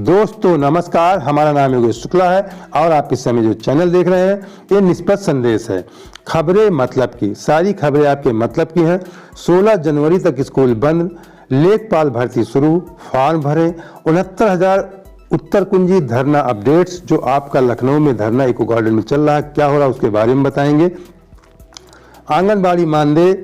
दोस्तों नमस्कार, हमारा नाम योगेश शुक्ला है और आप इस समय जो चैनल देख रहे हैं ये निष्पक्ष संदेश है। खबरें मतलब की, सारी खबरें आपके मतलब की हैं। 16 जनवरी तक स्कूल बंद, लेखपाल भर्ती शुरू, फॉर्म भरें। 69,000 उत्तर कुंजी धरना अपडेट्स, जो आपका लखनऊ में धरना इको गार्डन में चल रहा है, क्या हो रहा है उसके बारे में बताएंगे। आंगनबाड़ी मानदेय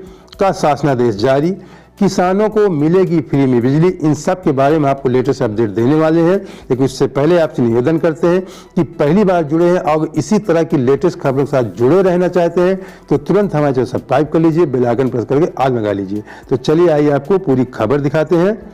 का शासनादेश जारी, किसानों को मिलेगी फ्री में बिजली, इन सब के बारे में आपको लेटेस्ट अपडेट देने वाले हैं। लेकिन उससे पहले आपसे निवेदन करते हैं कि पहली बार जुड़े हैं और इसी तरह की लेटेस्ट खबरों के साथ जुड़े रहना चाहते हैं तो तुरंत हमारे चैनल सब्सक्राइब कर लीजिए, बेल आइकन प्रेस करके ऑल लगा लीजिए। तो चलिए आइए आपको पूरी खबर दिखाते हैं।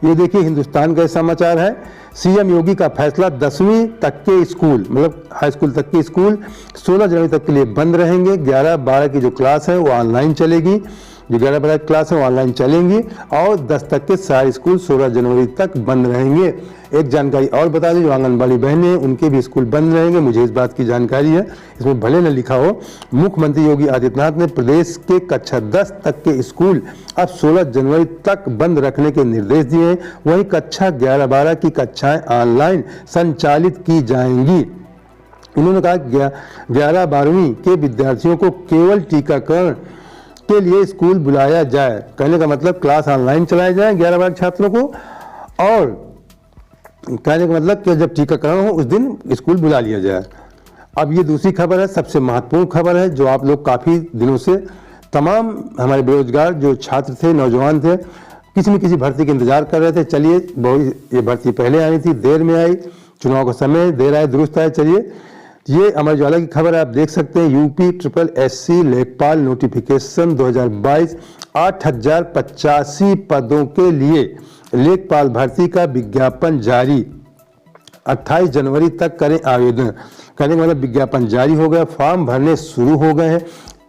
ये देखिए हिंदुस्तान का समाचार है। सीएम योगी का फैसला, 10वीं तक के स्कूल मतलब हाई स्कूल तक के स्कूल 16 जनवरी तक के लिए बंद रहेंगे। 11-12 की जो क्लास है वो ऑनलाइन चलेगी, जो 11-12 क्लास है वो ऑनलाइन चलेंगी और 10 तक के सारे स्कूल 16 जनवरी तक बंद रहेंगे। एक जानकारी और बता दें, जो आंगनबाड़ी बहनें हैं उनके भी स्कूल बंद रहेंगे, मुझे इस बात की जानकारी है, इसमें भले न लिखा हो। मुख्यमंत्री योगी आदित्यनाथ ने प्रदेश के कक्षा 10 तक के स्कूल अब 16 जनवरी तक बंद रखने के निर्देश दिए हैं। वहीं कक्षा 11-12 की कक्षाएं ऑनलाइन संचालित की जाएंगी। उन्होंने कहा 11-12वीं के विद्यार्थियों को केवल टीकाकरण के लिए स्कूल बुलाया जाए। कहने का मतलब क्लास ऑनलाइन चलाया जाए 11-12 छात्रों को, और कहने का मतलब कि जब टीकाकरण हो उस दिन स्कूल बुला लिया जाए। अब ये दूसरी खबर है, सबसे महत्वपूर्ण खबर है, जो आप लोग काफ़ी दिनों से तमाम हमारे बेरोजगार जो छात्र थे, नौजवान थे, किसी न किसी भर्ती का इंतजार कर रहे थे। चलिए ये भर्ती पहले आई थी, देर में आई, चुनाव का समय, देर आए दुरुस्त आए। चलिए ये अमर उजाला की खबर है, आप देख सकते हैं। यूपी SSSC लेखपाल नोटिफिकेशन 2022, 8,085 पदों के लिए लेखपाल भर्ती का विज्ञापन जारी। 28 जनवरी तक करें आवेदन। कहने का मतलब विज्ञापन जारी हो गया, फॉर्म भरने शुरू हो गए हैं।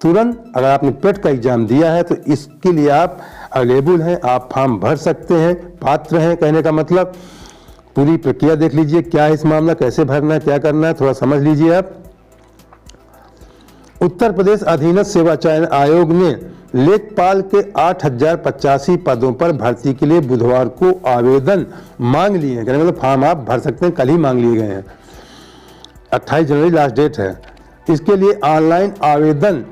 तुरंत अगर आपने पेट का एग्जाम दिया है तो इसके लिए आप अवेलेबल हैं, आप फॉर्म भर सकते हैं, पात्र हैं। कहने का मतलब पूरी प्रक्रिया देख लीजिए, क्या है इस मामला, कैसे भरना है, क्या करना है, थोड़ा समझ लीजिए आप। उत्तर प्रदेश अधीनस्थ सेवा चयन आयोग ने लेखपाल के 8,085 पदों पर भर्ती के लिए बुधवार को आवेदन मांग लिए हैं। मतलब फॉर्म आप भर सकते हैं, कल ही मांग लिए गए हैं। 28 जनवरी लास्ट डेट है। इसके लिए ऑनलाइन आवेदन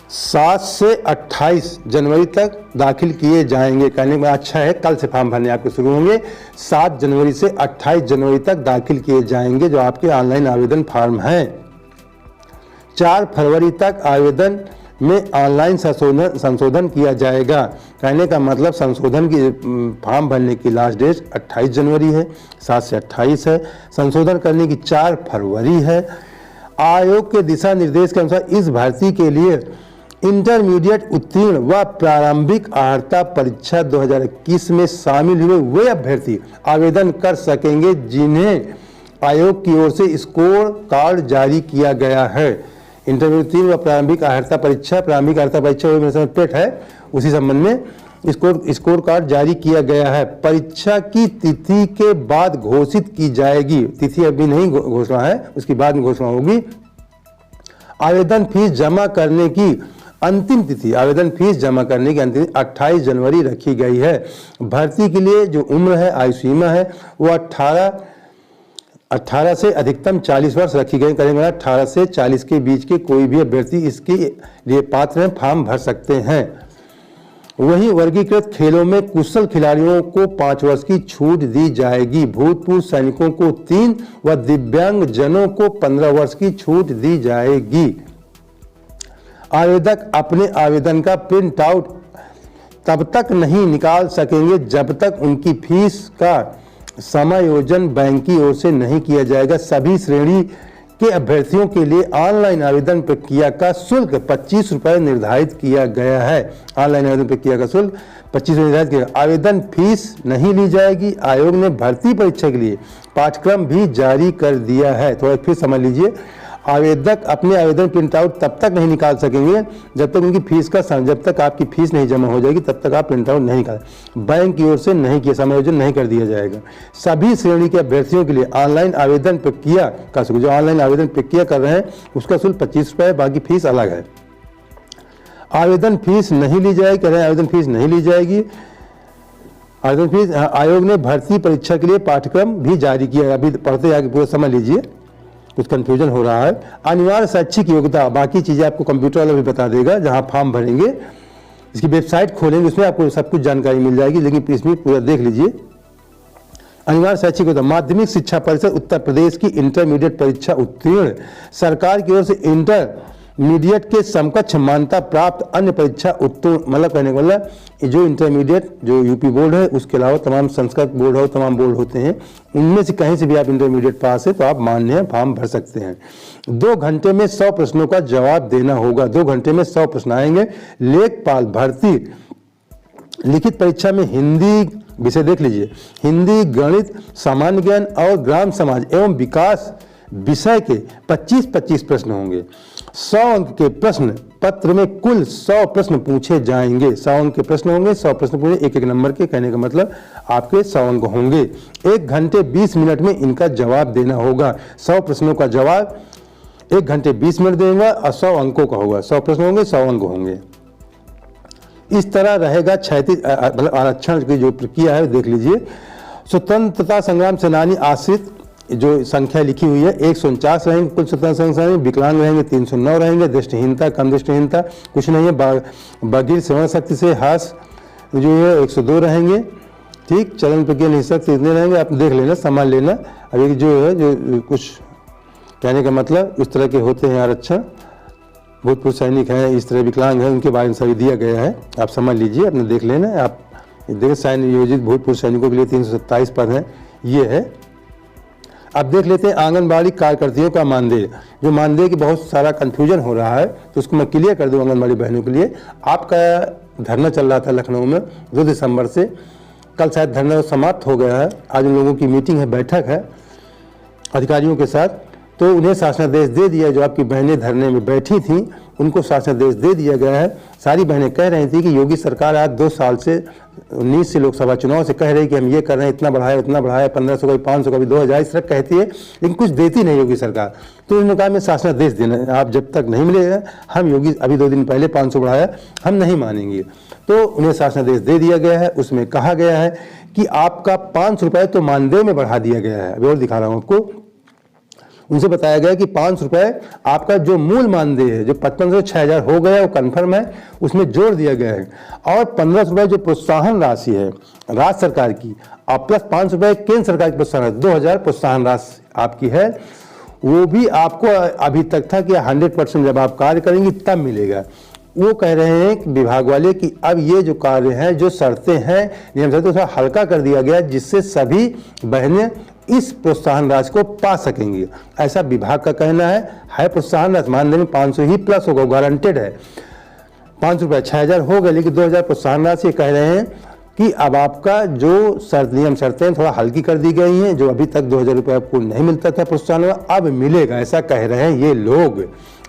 7 से 28 जनवरी तक दाखिल किए जाएंगे। कहने में अच्छा है, कल से फॉर्म भरने आपके शुरू होंगे। 7 जनवरी से 28 जनवरी तक दाखिल किए जाएंगे जो आपके ऑनलाइन आवेदन फॉर्म हैं। 4 फरवरी तक आवेदन में ऑनलाइन संशोधन किया जाएगा। कहने का मतलब संशोधन की फॉर्म भरने की लास्ट डेट 28 जनवरी है, 7 से 28 है, संशोधन करने की 4 फरवरी है। आयोग के दिशा निर्देश के अनुसार इस भर्ती के लिए इंटरमीडिएट उत्तीर्ण व प्रारंभिक अर्हता परीक्षा 2021 में शामिल हुए वे अभ्यर्थी आवेदन कर सकेंगे जिन्हें आयोग की ओर से स्कोर कार्ड जारी किया गया है। इंटरमीडिएट उत्तीर्ण व प्रारंभिक अर्हता परीक्षा मेरे समय पेट है, उसी संबंध में स्कोर कार्ड जारी किया गया है। परीक्षा की तिथि के बाद घोषित की जाएगी, तिथि अभी नहीं घोषणा है, उसके बाद में घोषणा होगी। आवेदन फीस जमा करने की अंतिम तिथि 28 जनवरी रखी गई है। भर्ती के लिए जो उम्र है, आयु सीमा है, वो 18 से अधिकतम 40 वर्ष रखी गई। करेंगे 18 से 40 के बीच के कोई भी अभ्यर्थी इसके लिए पात्र हैं, फॉर्म भर सकते हैं। वहीं वर्गीकृत खेलों में कुशल खिलाड़ियों को 5 वर्ष की छूट दी जाएगी। भूतपूर्व सैनिकों को 3 व दिव्यांग जनों को 15 वर्ष की छूट दी जाएगी। आवेदक अपने आवेदन का प्रिंट आउट तब तक नहीं निकाल सकेंगे जब तक उनकी फीस का समायोजन बैंक की ओर से नहीं किया जाएगा। सभी श्रेणी के अभ्यर्थियों के लिए ऑनलाइन आवेदन प्रक्रिया का शुल्क 25 रुपये निर्धारित किया गया है। ऑनलाइन आवेदन प्रक्रिया का शुल्क 25 निर्धारित किया। आवेदन फीस नहीं ली जाएगी। आयोग ने भर्ती परीक्षा के लिए पाठ्यक्रम भी जारी कर दिया है। थोड़ा फिर समझ लीजिए, आवेदक अपने आवेदन प्रिंट आउट तब तक नहीं निकाल सकेंगे जब तक उनकी फीस का जब तक आपकी फीस नहीं जमा हो जाएगी तब तक आप प्रिंट आउट नहीं निकाल, बैंक की ओर से नहीं किया, समायोजन नहीं कर दिया जाएगा। सभी श्रेणी के अभ्यर्थियों के लिए ऑनलाइन आवेदन प्रक्रिया का शुल्क, जो ऑनलाइन आवेदन प्रक्रिया कर रहे हैं उसका शुल्क 25 रुपये, बाकी फीस अलग है। आवेदन फीस नहीं ली जाएगी, कह रहे हैं आवेदन फीस नहीं ली जाएगी। आवेदन फीस आयोग ने भर्ती परीक्षा के लिए पाठ्यक्रम भी जारी किया है। अभी पढ़ते आगे पूरा समझ लीजिए, कुछ कंफ्यूजन हो रहा है। अनिवार्य शैक्षिक योग्यता, बाकी चीज़ें आपको कंप्यूटर वाला भी बता देगा। जहाँ फॉर्म भरेंगे, इसकी वेबसाइट खोलेंगे, उसमें आपको सब कुछ जानकारी मिल जाएगी, लेकिन इसमें पूरा देख लीजिए। अनिवार्य शैक्षिक योग्यता, माध्यमिक शिक्षा परिषद उत्तर प्रदेश की इंटरमीडिएट परीक्षा उत्तीर्ण, सरकार की ओर से इंटरमीडिएट के समकक्ष मान्यता प्राप्त अन्य परीक्षा उत्तीर्ण, मतलब कहने का मतलब जो इंटरमीडिएट जो यूपी बोर्ड है, उसके अलावा तमाम संस्कृत बोर्ड हो, तमाम बोर्ड होते हैं, उनमें से कहीं से भी आप इंटरमीडिएट पास है तो आप मान्य हैं, फॉर्म भर सकते हैं। 2 घंटे में 100 प्रश्नों का जवाब देना होगा। 2 घंटे में 100 प्रश्न आएंगे। लेखपाल भर्ती लिखित परीक्षा में हिंदी विषय देख लीजिए, हिंदी, गणित, सामान्य ज्ञान और ग्राम समाज एवं विकास विषय के 25-25 प्रश्न होंगे। 100 अंक के प्रश्न पत्र में कुल 100 प्रश्न पूछे जाएंगे। 100 अंक के प्रश्न होंगे, 100 प्रश्न पूछे, एक नंबर के, कहने का मतलब आपके 100 अंक होंगे। 1 घंटे 20 मिनट में इनका जवाब देना होगा। 100 प्रश्नों का जवाब 1 घंटे 20 मिनट देगा और 100 अंकों का होगा। 100 प्रश्न होंगे, 100 अंक होंगे। इस तरह रहेगा क्षैतिज मतलब आरक्षण की जो प्रक्रिया है देख लीजिए। स्वतंत्रता संग्राम सेनानी आश्रित जो संख्या लिखी हुई है 149 रहेंगे कुल स्वतंत्रता सेनानी, विकलांग रहेंगे 309 रहेंगे, दृष्टिहीनता कम दृष्टिहीनता कुछ नहीं है, बधिर श्रवण शक्ति से हास जो है 102 रहेंगे, ठीक, चलन प्रक्रिया निःशक्त इतने रहेंगे, आप देख लेना, संभाल लेना। अभी जो है जो कुछ कहने का मतलब इस तरह के होते हैं आरक्षण, भूतपूर्व सैनिक हैं, इस तरह विकलांग हैं, उनके बारे में सभी दिया गया है, आप समझ लीजिए, अपने देख लेना। आप देखें सैन्य नियोजित भूतपूर्व सैनिकों के लिए 327 पद हैं, ये है। अब देख लेते हैं आंगनबाड़ी कार्यकर्तियों का मानदेय। जो मानदेय की बहुत सारा कन्फ्यूजन हो रहा है तो उसको मैं क्लियर कर दूँ आंगनबाड़ी बहनों के लिए। आपका धरना चल रहा था लखनऊ में 2 दिसंबर से, कल शायद धरना समाप्त हो गया है। आज उन लोगों की मीटिंग है, बैठक है अधिकारियों के साथ, तो उन्हें शासनादेश दे दिया। जो आपकी बहनें धरने में बैठी थीं उनको शासनादेश दे दिया गया है। सारी बहनें कह रही थी कि योगी सरकार आज 2 साल से 19 से लोकसभा चुनाव से कह रही कि हम ये कर रहे हैं, इतना बढ़ाया उतना बढ़ाया, 1500 कभी 500 कभी 2000 इस तरह कहती है, लेकिन कुछ देती नहीं योगी सरकार। तो उन्होंने कहा मैं शासनादेश देना, आप जब तक नहीं मिलेगा, हम योगी अभी 2 दिन पहले 500 बढ़ाया, हम नहीं मानेंगे। तो उन्हें शासनादेश दे दिया गया है। उसमें कहा गया है कि आपका 500 रुपये तो मानदेय में बढ़ा दिया गया है। अभी और दिखा रहा हूँ आपको। उनसे बताया गया कि 500 रुपये आपका जो मूल मानदेय है, जो 5500 से 6000 हो गया, वो कन्फर्म है, उसमें जोड़ दिया गया है। और 1500 रुपये जो प्रोत्साहन राशि है राज्य सरकार की, और प्लस 500 रुपये केंद्र सरकार की प्रोत्साहन राशि, 2000 प्रोत्साहन राशि आपकी है, वो भी आपको अभी तक था कि 100% जब आप कार्य करेंगी तब मिलेगा। वो कह रहे हैं कि विभाग वाले कि अब ये जो कार्य हैं, जो शर्तें हैं, नियम शर्तें, उसका हल्का कर दिया गया, जिससे सभी बहनें इस प्रोत्साहन राशि को पा सकेंगी, ऐसा विभाग का कहना है प्रोत्साहन राशि मानदेय में 500 ही प्लस होगा, गारंटेड है। 500 रुपये 6000 हो गए, लेकिन 2000 प्रोत्साहन राशि कह रहे हैं कि अब आपका जो नियम शर्तें थोड़ा हल्की कर दी गई हैं। जो अभी तक 2000 रुपये आपको नहीं मिलता था प्रोत्साहन, अब मिलेगा, ऐसा कह रहे हैं ये लोग।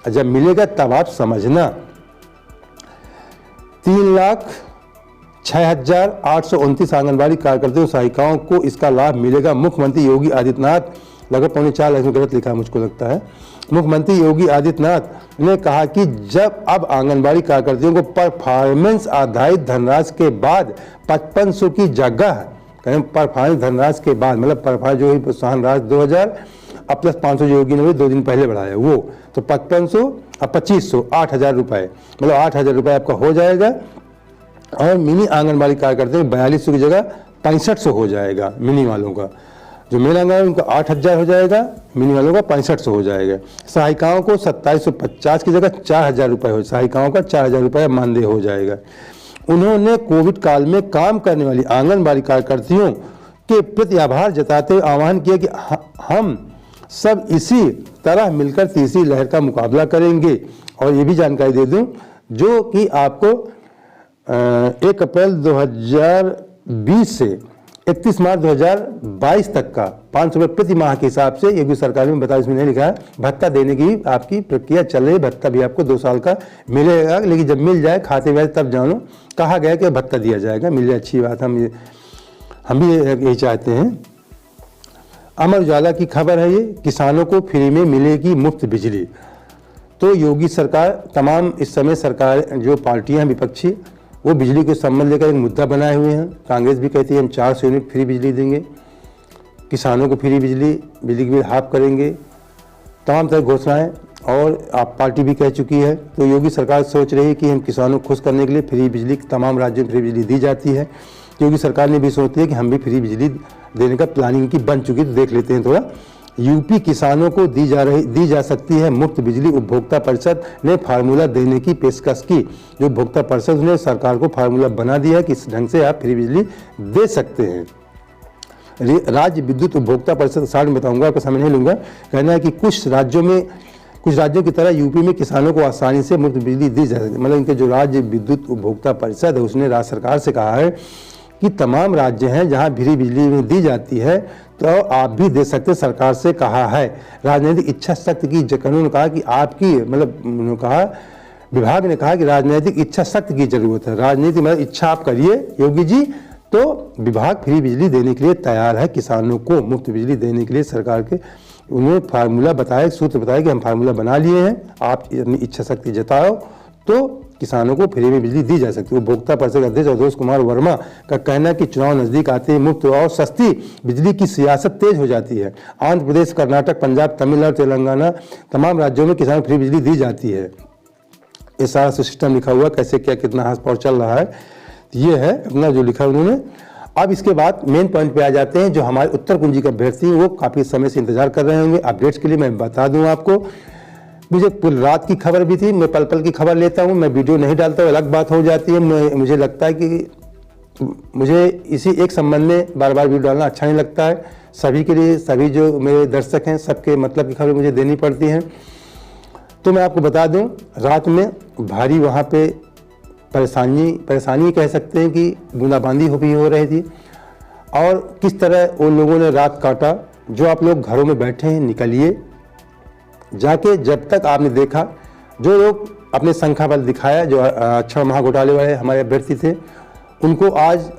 जब मिलेगा तब आप समझना। 3,06,829 आंगनबाड़ी कार्यकर्ताओं सहायिकाओं को इसका लाभ मिलेगा। मुख्यमंत्री योगी आदित्यनाथ, लगभग 4.25 लाख, गलत लिखा मुझको लगता है। मुख्यमंत्री योगी आदित्यनाथ ने कहा कि जब अब आंगनबाड़ी कार्यकर्तियों को परफॉर्मेंस आधारित धनराशि के बाद 5500 की जगह, कहें परफॉर्मेंस धनराशि के बाद, मतलब परफॉर्मेंस जो ही प्रोत्साहन राशि 2000 अब प्लस 500 जो योगी ने 2 दिन पहले बढ़ाया वो, तो 5500 अब 2500, 8000 रुपये, मतलब 8000 रुपये आपका हो जाएगा। और मिनी आंगनबाड़ी कार्यकर्ता 4200 की जगह 6500 हो जाएगा मिनी वालों का। जो मेन आंगनबाड़ी उनका 8000 हो जाएगा, मिनी वालों का 6500 हो जाएगा। सहायिकाओं को 2750 की जगह 4000 रुपये हो, सहायिकाओं का 4000 रुपये मानदेय हो जाएगा। उन्होंने कोविड काल में काम करने वाली आंगनबाड़ी कार्यकर्तियों के प्रति आभार जताते हुए आह्वान किया कि हम सब इसी तरह मिलकर तीसरी लहर का मुकाबला करेंगे। और ये भी जानकारी दे दूं जो कि आपको 1 अप्रैल 2020 से 31 मार्च 2022 तक का 500 रुपये प्रति माह के हिसाब से, ये भी सरकार ने बताया, इसमें नहीं लिखा है, भत्ता देने की आपकी प्रक्रिया चल रही है। भत्ता भी आपको 2 साल का मिलेगा, लेकिन जब मिल जाए खाते में तब जानो। कहा गया कि भत्ता दिया जाएगा, मिल जाए, अच्छी बात, हम भी यही चाहते हैं। अमर उजाला की खबर है ये, किसानों को फ्री में मिलेगी मुफ्त बिजली। तो योगी सरकार, तमाम इस समय सरकार जो पार्टियां विपक्षी वो बिजली के संबंध लेकर एक मुद्दा बनाए हुए हैं। कांग्रेस भी कहती है हम 400 यूनिट फ्री बिजली देंगे, किसानों को फ्री बिजली की बिल हाफ करेंगे, तमाम तरह घोषणाएं, और आप पार्टी भी कह चुकी है। तो योगी सरकार सोच रही है कि हम किसानों को खुश करने के लिए फ्री बिजली तमाम राज्यों में फ्री बिजली दी जाती है। योगी सरकार ने भी सोचती है कि हम भी फ्री बिजली देने का प्लानिंग की बन चुकी। तो देख लेते हैं थोड़ा। यूपी किसानों को दी जा सकती है मुफ्त बिजली। उपभोक्ता परिषद ने फार्मूला देने की पेशकश की। जो उपभोक्ता परिषद ने सरकार को फार्मूला बना दिया कि इस ढंग से आप फ्री बिजली दे सकते हैं। राज्य विद्युत उपभोक्ता परिषद साथ में बताऊंगा, आपको समय नहीं लूंगा। कहना है कि कुछ राज्यों की तरह यूपी में किसानों को आसानी से मुफ्त बिजली दी जा सकती। मतलब इनके जो राज्य विद्युत उपभोक्ता परिषद है उसने राज्य सरकार से कहा है कि तमाम राज्य हैं जहां फ्री बिजली में दी जाती है तो आप भी दे सकते। सरकार से कहा है, राजनीतिक इच्छा शक्ति की, कानून कहा कि आपकी, मतलब उन्होंने कहा, विभाग ने कहा कि राजनीतिक इच्छा शक्ति की जरूरत है। राजनीति मतलब इच्छा आप करिए योगी जी, तो विभाग फ्री बिजली देने के लिए तैयार है। किसानों को मुफ्त बिजली देने के लिए सरकार के उन्होंने फार्मूला बताया, सूत्र बताया कि हम फार्मूला बना लिए हैं, आप अपनी इच्छा शक्ति जताओ तो किसानों को फ्री में बिजली दी जा सकती है। उपभोक्ता परिषद अध्यक्ष अवधेश कुमार वर्मा का कहना है कि चुनाव नजदीक आते ही मुफ्त और सस्ती बिजली की सियासत तेज हो जाती है। आंध्र प्रदेश, कर्नाटक, पंजाब, तमिलनाडु, तेलंगाना तमाम राज्यों में किसानों को फ्री बिजली दी जाती है। ये सारा सिस्टम लिखा हुआ, कैसे क्या कितना हाथ पाँव चल रहा है, ये है अपना जो लिखा उन्होंने। अब इसके बाद मेन पॉइंट पे आ जाते हैं। जो हमारे उत्तर कुंजी के अभ्यर्थी वो काफ़ी समय से इंतजार कर रहे होंगे अपडेट्स के लिए। मैं बता दूं आपको, मुझे कल रात की खबर भी थी, मैं पल पल की खबर लेता हूं, मैं वीडियो नहीं डालता हूं, अलग बात हो जाती है। मुझे लगता है कि मुझे इसी एक संबंध में बार बार वीडियो डालना अच्छा नहीं लगता है। सभी के लिए, सभी जो मेरे दर्शक हैं सबके मतलब की खबर मुझे देनी पड़ती हैं। तो मैं आपको बता दूँ, रात में भारी वहाँ पे परेशानी कह सकते हैं कि बूंदाबांदी भी हो रही थी। और किस तरह उन लोगों ने रात काटा। जो आप लोग घरों में बैठे हैं निकलिए जाके, जब तक आपने देखा जो लोग अपने संख्या बल दिखाया, जो अक्षर महाघोटाले वाले हमारे अभ्यर्थी थे, उनको आज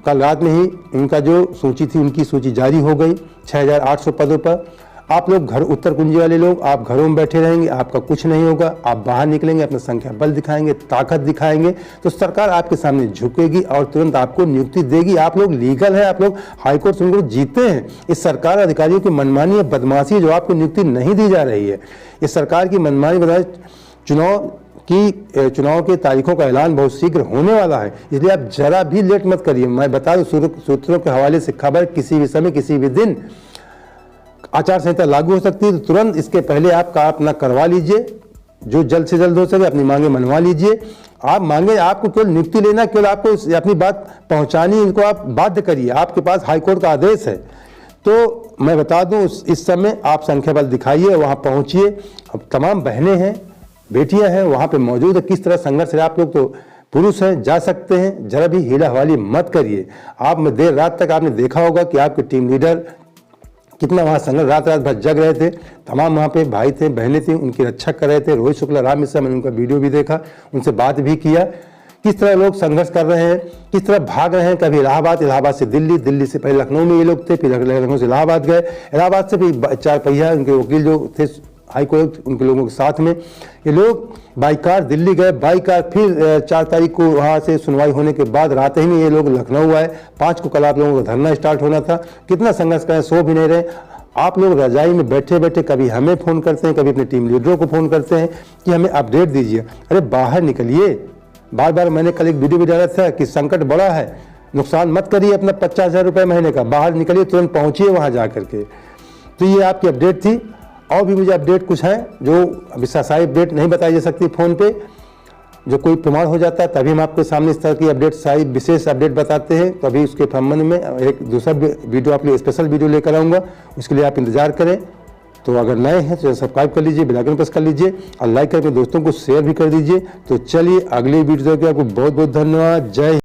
कल रात में ही उनका जो सूची थी उनकी सूची जारी हो गई 6800 पदों पर। आप लोग घर, उत्तर कुंजी वाले लोग, आप घरों में बैठे रहेंगे, आपका कुछ नहीं होगा। आप बाहर निकलेंगे, अपना संख्या बल दिखाएंगे, ताकत दिखाएंगे, तो सरकार आपके सामने झुकेगी और तुरंत आपको नियुक्ति देगी। आप लोग लीगल है, आप लोग हाईकोर्ट सुप्रीम कोर्ट जीते हैं। इस सरकार अधिकारियों की मनमानी और बदमाशी जो आपको नियुक्ति नहीं दी जा रही है, इस सरकार की मनमानी चुनाव के तारीखों का ऐलान बहुत शीघ्र होने वाला है, इसलिए आप जरा भी लेट मत करिए। मैं बता दूं, सूत्रों के हवाले से खबर, किसी भी समय किसी भी दिन आचार संहिता लागू हो सकती है, तो तुरंत इसके पहले आप अपना करवा लीजिए, जो जल्द से जल्द हो सके अपनी मांगे मनवा लीजिए। आप मांगे, आपको केवल नियुक्ति लेना, केवल आपको अपनी बात पहुंचानी, इनको आप बाध्य करिए। आपके पास हाईकोर्ट का आदेश है। तो मैं बता दूं, इस समय आप संख्या बल दिखाइए, वहां पहुंचिए। अब तमाम बहनें हैं, बेटियां हैं वहां पे मौजूद है। किस तरह संघर्ष है, आप लोग तो पुरुष हैं, जा सकते हैं, जरा भी हीला हवाली मत करिए। आप में देर रात तक आपने देखा होगा कि आपके टीम लीडर कितना वहाँ संघर्ष, रात भर जग रहे थे। तमाम वहाँ पे भाई थे, बहनें थी, उनकी रक्षा कर रहे थे। रोहित शुक्ला, राम मिश्रा, मैंने उनका वीडियो भी देखा, उनसे बात भी किया। किस तरह लोग संघर्ष कर रहे हैं, किस तरह भाग रहे हैं। कभी इलाहाबाद से दिल्ली, दिल्ली से पहले लखनऊ में ये लोग थे, फिर लखनऊ से इलाहाबाद गए, इलाहाबाद से भी 4 पहिया उनके वकील जो थे हाईकोर्ट, उनके लोगों के साथ में ये लोग बाई कार दिल्ली गए, बाई कार फिर 4 तारीख को वहाँ से सुनवाई होने के बाद रात ही में ये लोग लखनऊ आए। 5 को कल आप लोगों का धरना स्टार्ट होना था। कितना संघर्ष करें, सो भी नहीं रहे। आप लोग रजाई में बैठे बैठे कभी हमें फ़ोन करते हैं, कभी अपने टीम लीडरों को फ़ोन करते हैं कि हमें अपडेट दीजिए। अरे बाहर निकलिए। बार बार मैंने कल एक वीडियो भी डाला था कि संकट बड़ा है, नुकसान मत करिए अपना 50,000 रुपये महीने का, बाहर निकलिए, तुरंत पहुँचिए वहाँ जा करके। तो ये आपकी अपडेट थी। और भी मुझे अपडेट कुछ है जो अभी सारी अपडेट नहीं बताई जा सकती फ़ोन पे, जो कोई प्रमाण हो जाता है तभी हम आपके सामने इस तरह की अपडेट, सारी विशेष अपडेट बताते हैं। तो अभी उसके संबंध में एक दूसरा वीडियो आप लिए स्पेशल वीडियो लेकर आऊँगा, उसके लिए आप इंतजार करें। तो अगर नए हैं तो सब्सक्राइब कर लीजिए, बेल आइकन प्रेस कर लीजिए और लाइक करके दोस्तों को शेयर भी कर दीजिए। तो चलिए अगली वीडियो के आपको बहुत बहुत धन्यवाद। जय